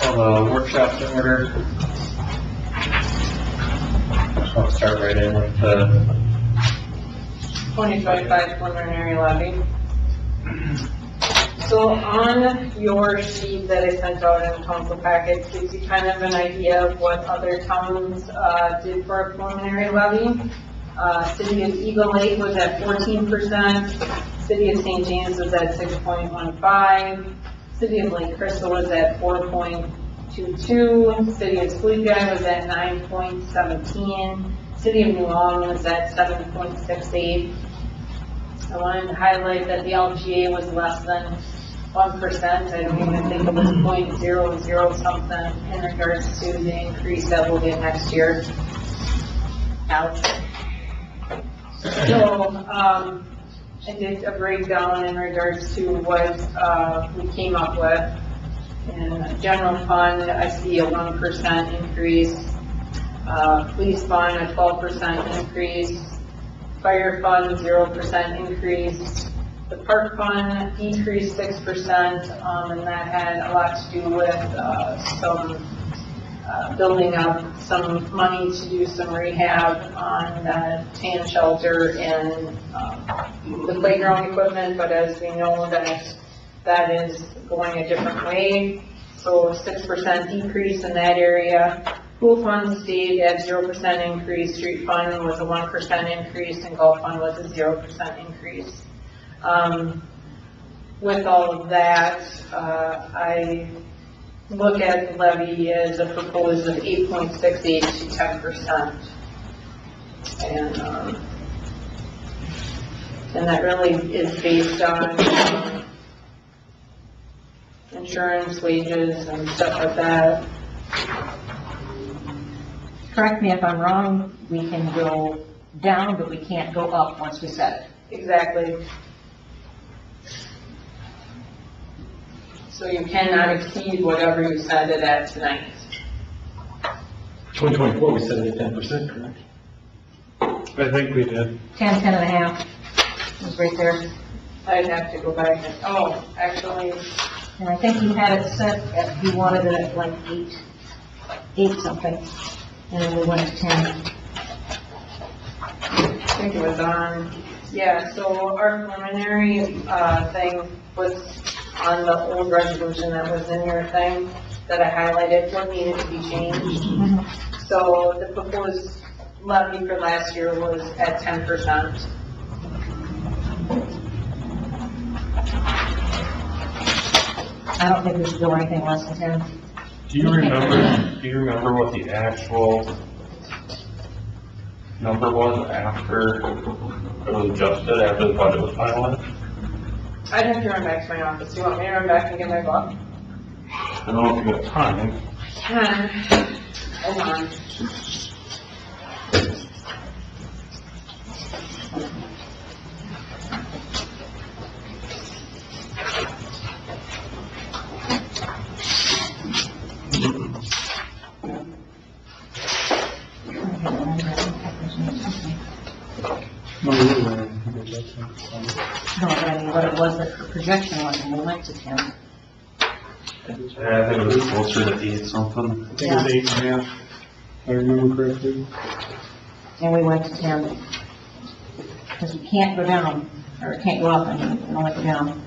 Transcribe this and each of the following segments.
Call the workshop to order. I'll start right in with the 2025 preliminary levy. So on your sheet that I sent out in the council packet gives you kind of an idea of what other towns did for a preliminary levy. City of Eagle Lake was at 14%, City of St. James was at 6.15%, City of Lake Crystal was at 4.22%, City of Squeaky was at 9.17%, City of New Ulm was at 7.68%. I wanted to highlight that the LGA was less than 1%. I don't even think it was 0.00 something in regards to the increase that we'll get next year. Alex. So, I did a breakdown in regards to what we came up with. In general fund, I see a 1% increase. Police fund, a 12% increase. Fire fund, 0% increase. The park fund decreased 6%, and that had a lot to do with some building up some money to do some rehab on tan shelter and the playground equipment, but as we know that is going a different way, so 6% decrease in that area. Pool fund stayed at 0% increase, street fund was a 1% increase, and golf fund was a 0% increase. With all of that, I look at the levy as a proposed of 8.68 to 10%. And that really is based on insurance, wages, and stuff like that. Correct me if I'm wrong, we can go down, but we can't go up once we set it. Exactly. So you cannot exceed whatever you set it at tonight. 2024, we set it at 10%, correct? I think we did. 10, 10 and a half was right there. I'd have to go back and, actually, And I think you had it set at, you wanted it at like 8 something. And then we went to 10. I think it was on, so our preliminary thing was on the old resolution that was in your thing that I highlighted what needed to be changed. So the proposed levy for last year was at 10%. I don't think we should go anything less than 10. Do you remember what the actual number was after it was adjusted, after the budget was finalized? I'd have to run back to my office. Do you want me to run back and get my book? I don't know if you got time. Hold on. No, but I mean, what it was that the projection was, and we went to 10. Yeah, I think it was closer to 8 something. I think it was 8.5, if I remember correctly. And we went to 10. Because we can't go down, or it can't go up, I mean, we can only go down.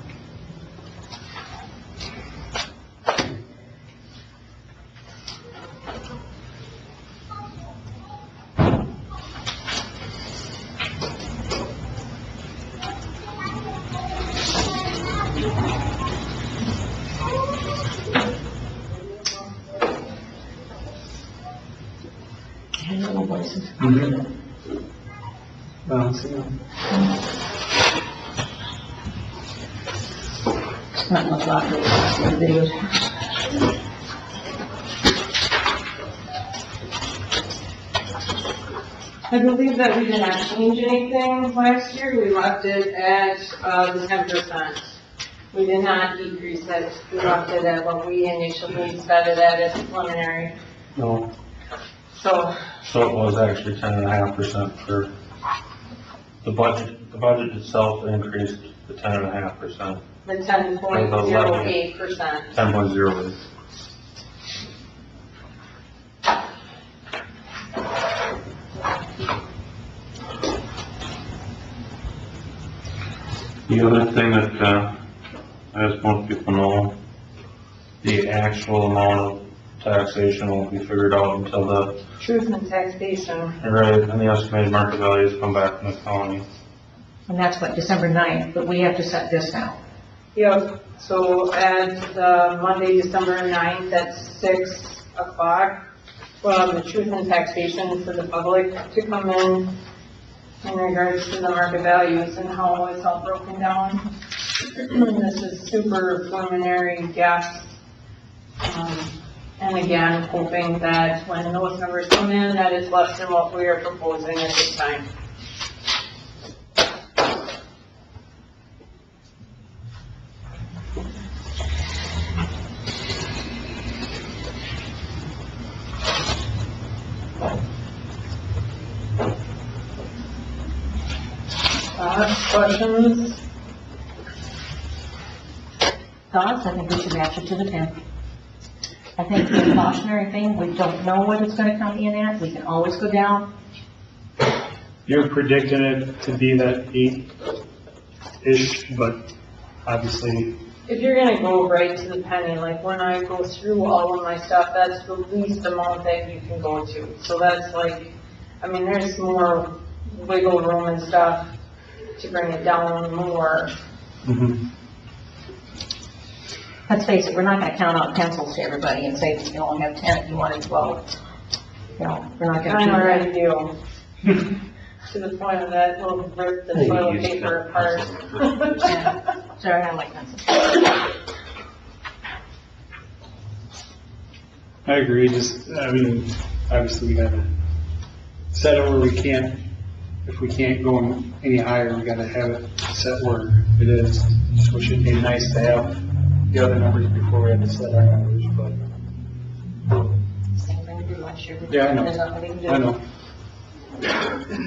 Not much longer with the videos. I believe that we did not change anything last year. We left it at the 10%. We did not decrease it. We left it at what we initially set it at as preliminary. No. So So it was actually 10.5% for the budget. The budget itself increased to 10.5%. the 10.08%. 10.08. The other thing that, I just want people to know, the actual amount of taxation won't be figured out until the, Truth in taxation. right, and the estimated market values come back from the county. And that's what, December 9th, but we have to set this now. Yep, so at Monday, December 9th at 6 o'clock, the truth in taxation for the public to come in regards to the market values and how it's all broken down. This is super preliminary guess. And again, hoping that when those numbers come in, that it's less than what we are proposing at this time. Questions? Thoughts? I think we should match it to the 10. I think the cautionary thing, we don't know what it's gonna come in at, we can always go down. You're predicting it to be that 8-ish, but obviously, If you're gonna go right to the penny, like when I go through all of my stuff, that's the least amount that you can go to. So that's like, I mean, there's more wiggle room and stuff to bring it down more. Let's face it, we're not gonna count out pencils to everybody and say that you only have 10 if you wanted 12. You know, we're not gonna I do that. already do. To the point of that, we'll rip the toilet paper apart. Yeah. Sorry, I like pencils. I agree, obviously we gotta set it where we can't, if we can't go any higher, we gotta have it set where it is. Just wish it'd be nice to have the other numbers before we had to set our numbers, but, Same thing we did last year. Yeah, I know. There's nothing we can do. I know.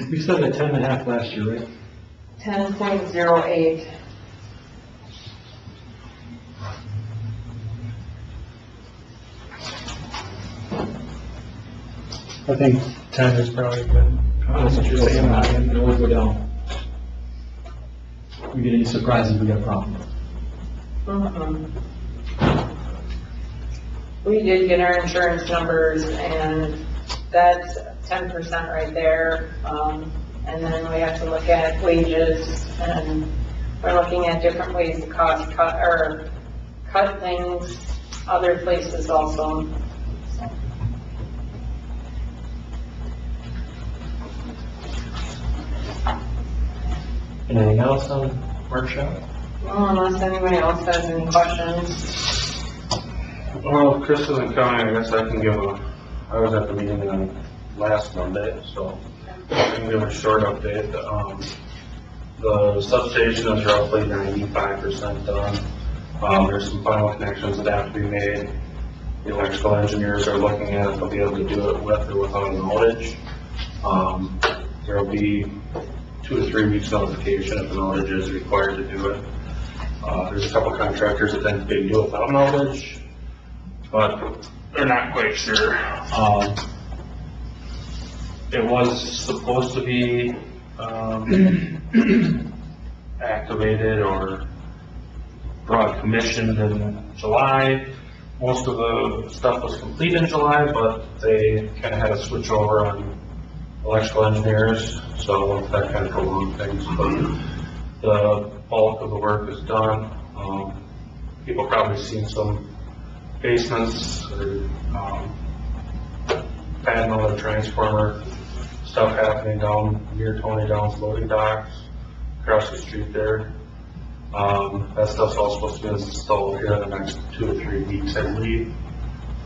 We said at 10.5 last year, right? 10.08. I think 10 is probably good. That's what you're saying, it can always go down. We get any surprises, we got a problem. We did get our insurance numbers, and that's 10% right there. And then we have to look at wages, and we're looking at different ways to cut things other places also. Anything else on workshop? Well, unless anybody else has any questions. Well, if Chris isn't coming, I guess I can give I was at the meeting on last Monday, so I can give a short update. The substation is roughly 95% done. There's some final connections that have to be made. The electrical engineers are looking at if they'll be able to do it with or without an outage. There'll be 2 to 3 weeks notification if an outage is required to do it. There's a couple contractors that think they can do it without an outage, but they're not quite sure. It was supposed to be activated or brought commissioned in July. Most of the stuff was complete in July, but they kind of had a switch over on electrical engineers, so that kind of prolonged things. But the bulk of the work is done. People probably seen some basements or panel or transformer stuff happening down near Tony Down's loading docks across the street there. That stuff's all supposed to be installed here in the next 2 to 3 weeks, I believe.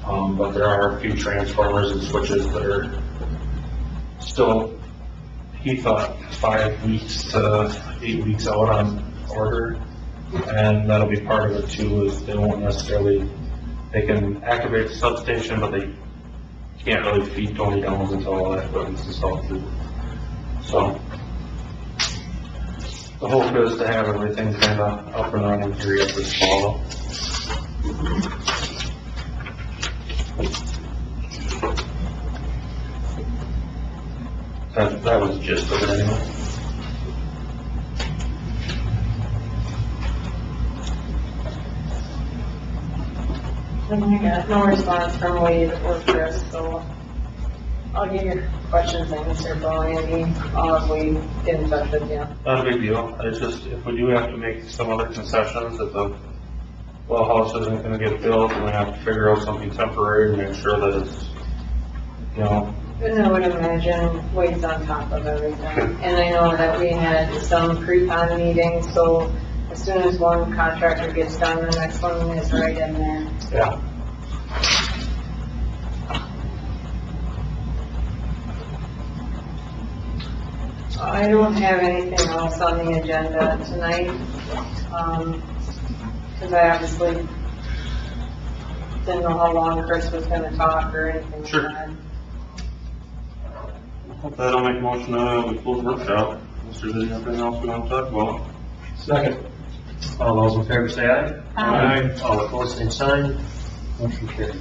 But there are a few transformers and switches that are still, he thought, 5 weeks to 8 weeks out on order. And that'll be part of it too, is they won't necessarily, they can activate the substation, but they can't really feed Tony Downs until all that equipment's installed too. So, the hope is to have everything kind of up and running here yet this fall. That was just of it anyway. I got no response from Wade or Chris, so I'll get your questions answered, Andy. I'll have Wade get in touch with you. Not a big deal. It's just, if we do have to make some other concessions, if the well house isn't gonna get built, and we have to figure out something temporary to make sure that it's, you know, And I would imagine Wade's on top of everything. And I know that we had some pre-con meetings, so as soon as one contractor gets done, the next one is right in there. yeah. I don't have anything else on the agenda tonight, because I obviously didn't know how long Chris was gonna talk or anything like Sure. that. With that, I'll make a motion, we close the workshop. Unless there's anything else we want to talk about. Second. All those in favor say aye. Aye. All opposed, same sign. Motion carried.